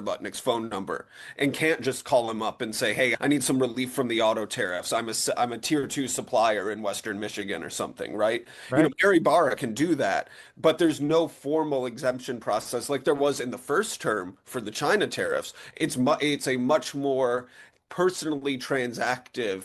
Butnick's phone number and can't just call him up and say, "Hey, I need some relief from the auto tariffs. I'm a tier two supplier in Western Michigan or something," right? You know, Right. Mary Barra can do that, but there's no formal exemption process like there was in the first term for the China tariffs. It's a much more personally transactive,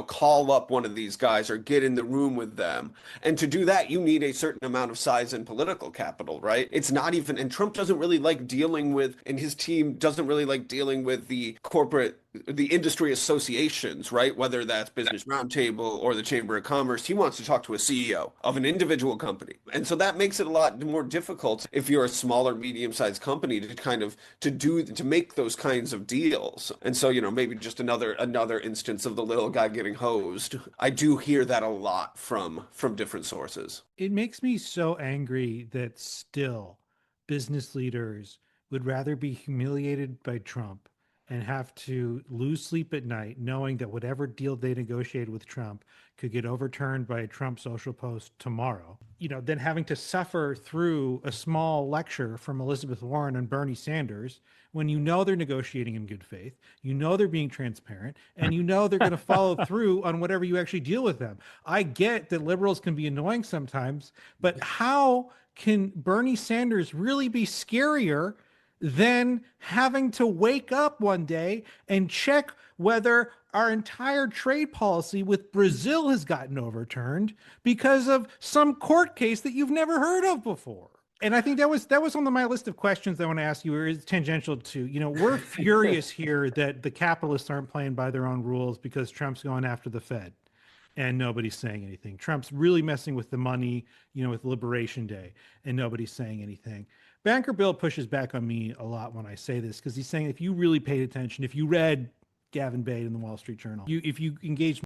call up one of these guys or get in the room with them. And to do that, you need a certain amount of size and political capital, right? It's not even, and Trump doesn't really like dealing with, and his team doesn't really like dealing with the industry associations, right? Whether that's Business Roundtable or the Chamber of Commerce, he wants to talk to a CEO of an individual company. And so that makes it a lot more difficult if you're a smaller, medium-sized company to kind of to make those kinds of deals. And so, maybe just another instance of the little guy getting hosed. I do hear that a lot from different sources. It makes me so angry that still business leaders would rather be humiliated by Trump and have to lose sleep at night knowing that whatever deal they negotiated with Trump could get overturned by a Trump social post tomorrow, than having to suffer through a small lecture from Elizabeth Warren and Bernie Sanders when they're negotiating in good faith, they're being transparent, and they're going to follow through on whatever you actually deal with them. I get that liberals can be annoying sometimes, but how can Bernie Sanders really be scarier than having to wake up one day and check whether our entire trade policy with Brazil has gotten overturned because of some court case that you've never heard of before? And I think that was on my list of questions that I want to ask you, or is tangential to, we're furious here that the capitalists aren't playing by their own rules because Trump's going after the Fed and nobody's saying anything. Trump's really messing with the money, with Liberation Day, and nobody's saying anything. Banker Bill pushes back on me a lot when I say this because he's saying if you really paid attention, if you read Gavin Bade in the Wall Street Journal, if you engaged